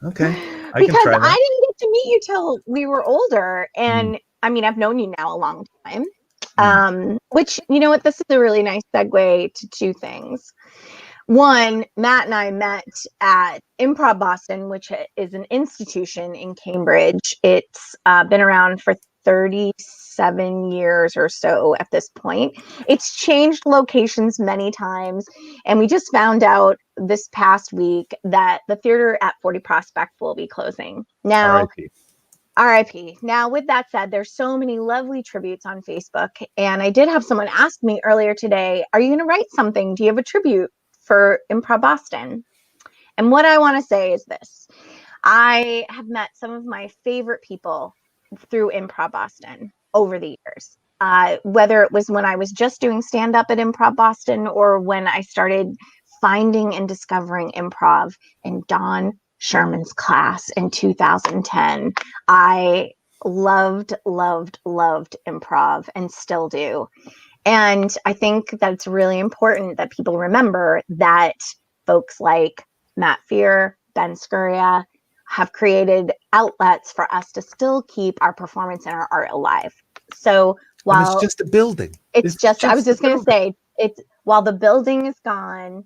Okay, I can Because try that. I didn't get to meet you till we were older. And I mean, I've known you now a long time. Which, you know what? This is a really nice segue to two things. One, Matt and I met at Improv Boston, which is an institution in Cambridge. It's been around for 37 years or so at this point. It's changed locations many times. And we just found out this past week that the theater at 40 Prospect will be closing. Now, RIP. Now, with that said, there's so many lovely tributes on Facebook. And I did have someone ask me earlier today, are you going to write something? Do you have a tribute for Improv Boston? And what I want to say is this. I have met some of my favorite people through Improv Boston over the years. Whether it was when I was just doing stand-up at Improv Boston or when I started finding and discovering improv in Don Sherman's class in 2010. I loved improv and still do. And I think that it's really important that people remember that folks like Matt Fear, Ben Scuria have created outlets for us to still keep our performance and our art alive. So And while it's just a building. it's just I was a just going to building. say, it's while the building is gone,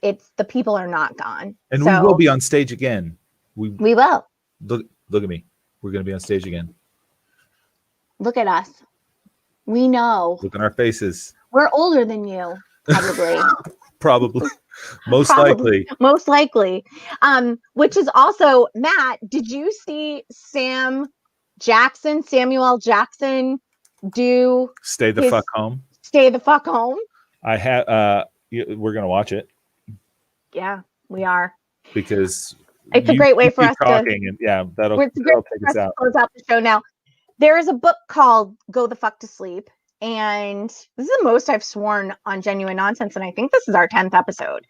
it's the people are not gone. And So we will be on stage again. We will. look at me. We're going to be on stage again. Look at us. We know. Look at our faces. We're older than you, probably. Probably. Most Probably. likely. Most likely. Which is also, Matt, did you see Samuel Jackson do Stay the his- fuck home. Stay the Fuck Home? I have we're going to watch it Yeah, we are. because It's a you- great way you for keep us to- talking and yeah, that'll It's a great take for us us to out. close out the show now. There is a book called Go the Fuck to Sleep. and this is the most I've sworn on Genuine Nonsense, and I think this is our 10th episode.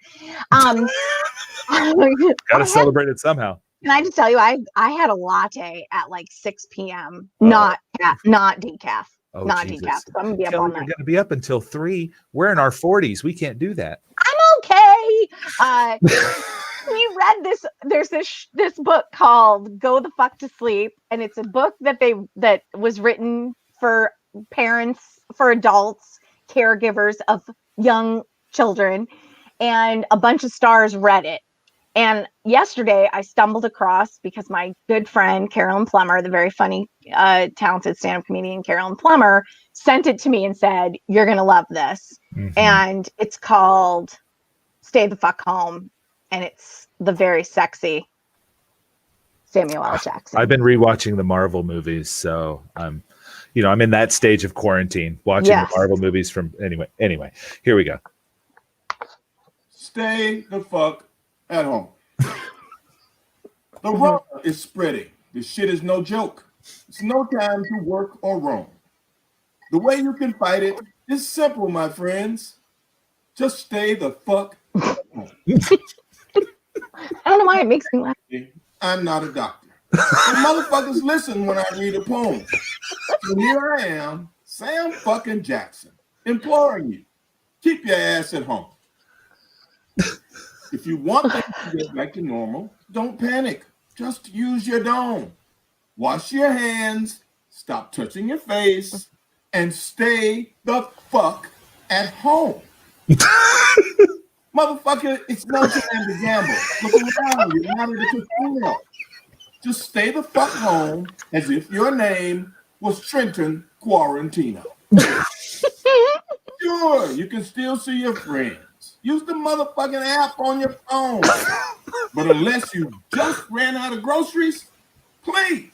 Um, Got to celebrate it somehow. Can I just tell you, I had a latte at like 6 p.m. Oh. Not decaf. Oh, Not Jesus. decaf. So I'm gonna be up Kelly, all we're night. going to be up until 3. We're in our 40s. We can't do that. I'm okay. We read this. There's this book called "Go the Fuck to Sleep," and it's a book that was written for parents, for adults, caregivers of young children, and a bunch of stars read it. And yesterday I stumbled across, because my good friend Carolyn Plummer, the very funny, talented stand-up comedian Carolyn Plummer, sent it to me and said, "You're gonna love this." Mm-hmm. And it's called "Stay the Fuck Home," and it's the very sexy Samuel L. Jackson. I've been rewatching the Marvel movies, so I'm in that stage of quarantine, watching Yes. the Marvel movies from anyway. Here we go. Stay the fuck at home. The Rona is spreading. This shit is no joke. It's no time to work or roam. The way you can fight it is simple, my friends. Just stay the fuck at home. I don't know why it makes me laugh. I'm not a doctor. But motherfuckers listen when I read a poem. So here I am, Sam fucking Jackson, imploring you, keep your ass at home. If you want things to get back to normal, don't panic. Just use your dome. Wash your hands, stop touching your face, and stay the fuck at home. Motherfucker, it's no time to gamble. Look around, you're not in the casino. Just stay the fuck home as if your name was Trenton Quarantino. Sure, you can still see your friends. Use the motherfucking app on your phone. But unless you just ran out of groceries, please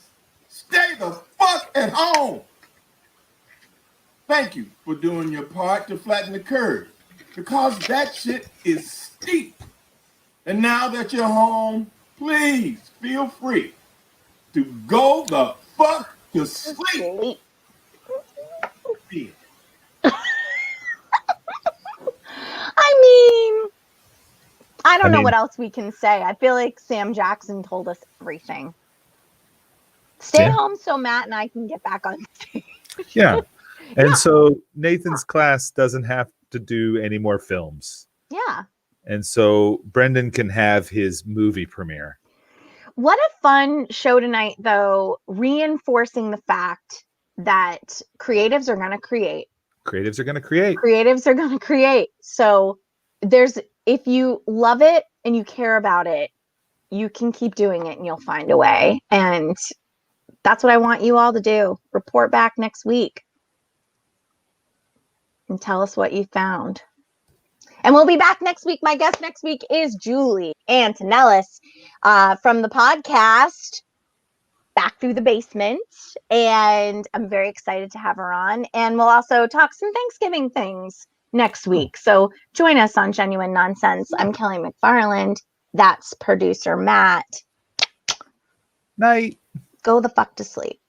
stay the fuck at home. Thank you for doing your part to flatten the curve, because that shit is steep. And now that you're home, please feel free to go the fuck to sleep. I mean, I don't know mean- what else we can say. I feel like Sam Jackson told us everything. Stay Yeah. home so Matt and I can get back on stage. Yeah. And so Nathan's class doesn't have to do any more films. Yeah. And so Brendan can have his movie premiere. What a fun show tonight, though, reinforcing the fact that creatives are going to create. Creatives are going to create. Creatives are going to create. So if you love it and you care about it, you can keep doing it and you'll find a way. And that's what I want you all to do. Report back next week and tell us what you found. And we'll be back next week. My guest next week is Julie Antonellis from the podcast Back Through the Basement. And I'm very excited to have her on. And we'll also talk some Thanksgiving things next week. So join us on Genuine Nonsense. I'm Kelly McFarland. That's producer Matt. Night. Go the fuck to sleep.